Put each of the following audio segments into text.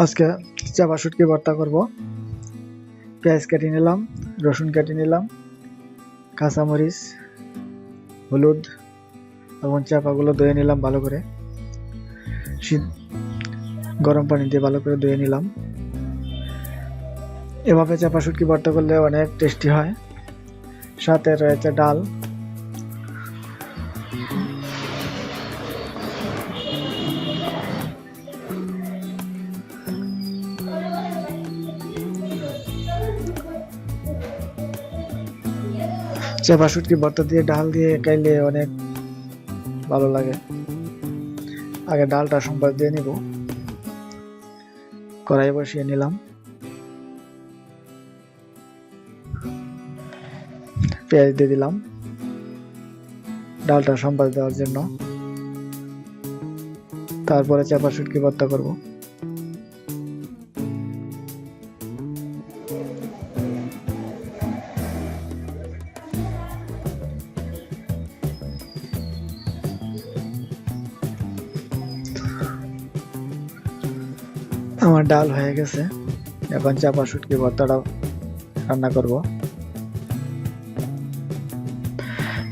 আজকে চাপা শুটকি ভর্তা করব। পেঁয়াজ কেটে নিলাম, রসুন কেটে নিলাম, কাঁচামরিচ, হলুদ এবং চাপাগুলো ধুয়ে নিলাম ভালো করে। গরম পানি দিয়ে ভালো করে ধুয়ে নিলাম। এভাবে চাপা শুটকি ভর্তা করলে অনেক টেস্টি হয়। সাথে রয়েছে ডাল। চাপা শুটকি ভর্তা দিয়ে ডাল দিয়ে খাইলে অনেক ভালো লাগে। আগে ডালটা সম্বাদ দিয়ে নিব। কড়াই বসিয়ে নিলাম, পেঁয়াজ দিয়ে দিলাম ডালটা সম্বাদ দেওয়ার জন্য। তারপরে চাপা শুটকি ভর্তা করব। আমার ডাল হয়ে গেছে, এখন চাপা শুটকি ভর্তাটা রান্না করব।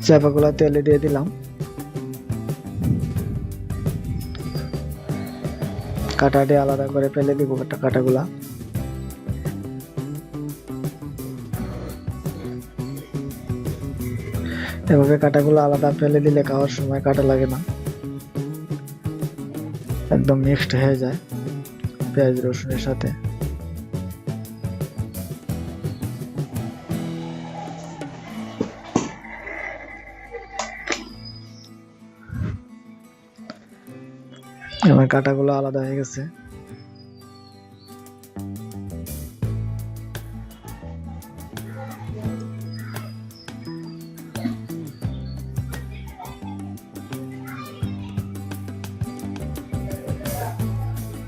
চাপাগুলা তেলে দিয়ে দিলাম, কাটা দিয়ে আলাদা করে ফেলে দিব কাটাগুলা। এভাবে কাটাগুলো আলাদা ফেলে দিলে খাওয়ার সময় কাটা লাগে না, একদম মিক্সড হয়ে যায় পেঁয়াজ রসুনের সাথে। আমার কাটাগুলো আলাদা হয়ে গেছে।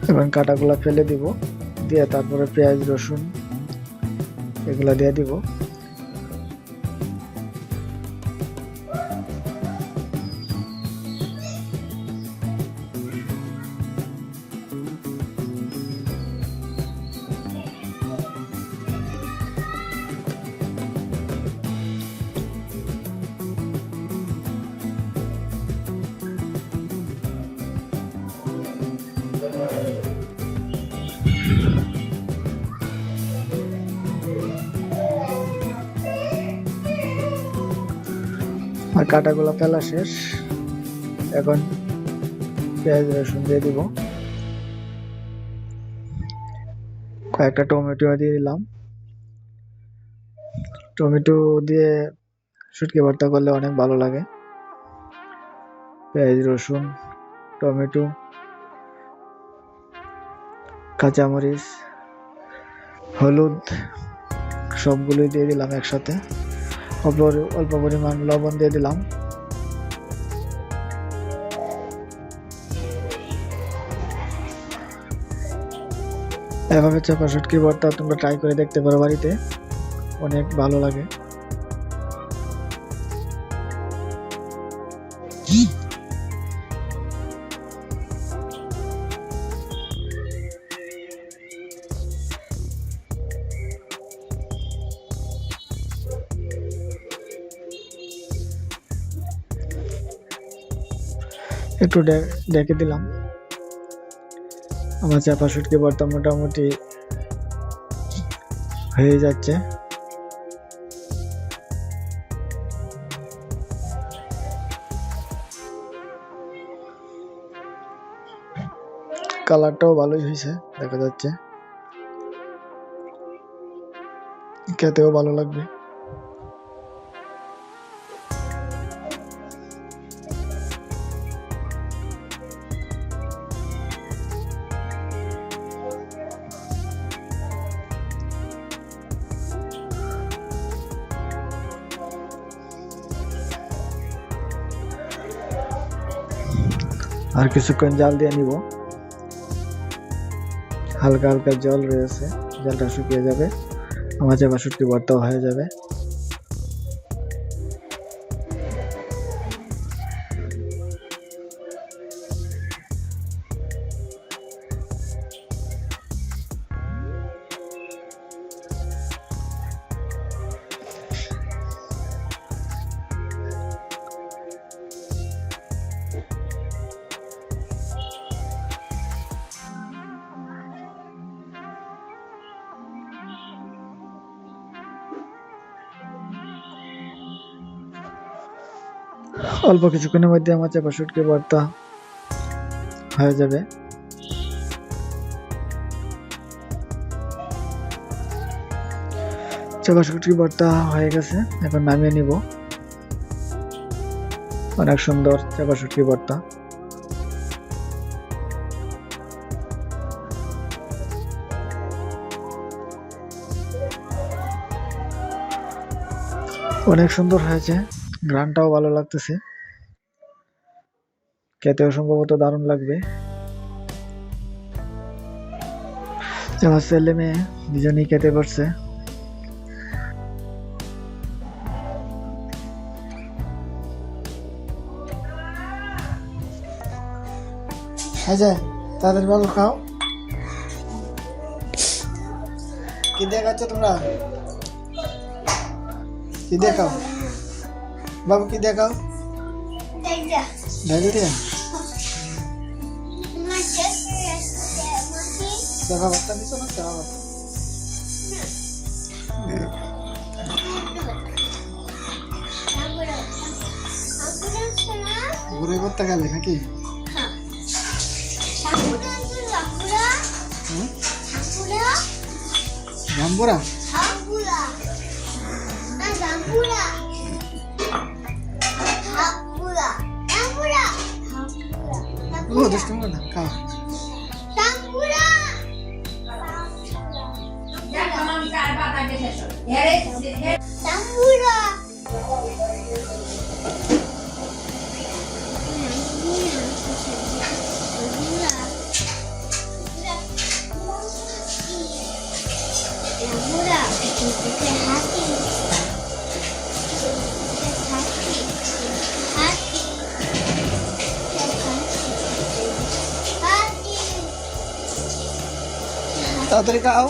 এবং কাটাগুলা ফেলে দিব, দিয়ে তারপরে পেঁয়াজ রসুন এগুলা দিয়ে দিব। আর কাটাগুলো ফেলা শেষ, এখন পেঁয়াজ রসুন দিয়ে দিব। কয়েকটা টমেটো দিয়ে দিলাম। টমেটো দিয়ে শুটকি ভর্তা করলে অনেক ভালো লাগে। পেঁয়াজ রসুন টমেটো কাঁচামরিচ হলুদ সবগুলোই দিয়ে দিলাম একসাথে। অল্প পরিমাণ লবণ দিয়ে দিলাম। এভাবে চাপা শুটকি ভর্তা তোমরা ট্রাই করে দেখতে পারো বাড়িতে, অনেক ভালো লাগে। একটু ডেকে দিলাম। আমার চাপা শুটকি ভর্তা মোটামুটি হয়ে যাচ্ছে। কালারটাও ভালোই হয়েছে, দেখা যাচ্ছে খেতেও ভালো লাগবে। আর কিছুক্ষণ জাল দিয়ে নিব। হালকা হালকা জল রয়েছে, জলটা শুকিয়ে যাবে, আমার চাপা শুটকি ভর্তাও হয়ে যাবে। অল্প কিছুক্ষণের মধ্যে আমার চাপা শুটকি ভর্তা হয়ে যাবে। চাপা শুটকি ভর্তা হয়ে গেছে, এখন নামিয়ে নিব। অনেক সুন্দর চাপা শুটকি ভর্তা। অনেক সুন্দর হয়েছে, ঘ্রাণটাও ভালো লাগতেছে, খেতেও সম্ভবত দারুণ লাগবে। আমার ছেলে মেয়ে দুজনেই খেতে পারছে। তাদের বাবু খাও। কি দিয়ে খাচ্ছ তোমরা? কি দিয়ে খাও বাবু? কি দিয়ে খাও? ডাল দিয়ে। চাপা ভর্তা নিছো না? চাপা ভর্তা ঘুরে ভর্তা খাবে নাকি? জাম্বুরা ও দুষ্টু না খাও। তাড়াতাড়ি খাও।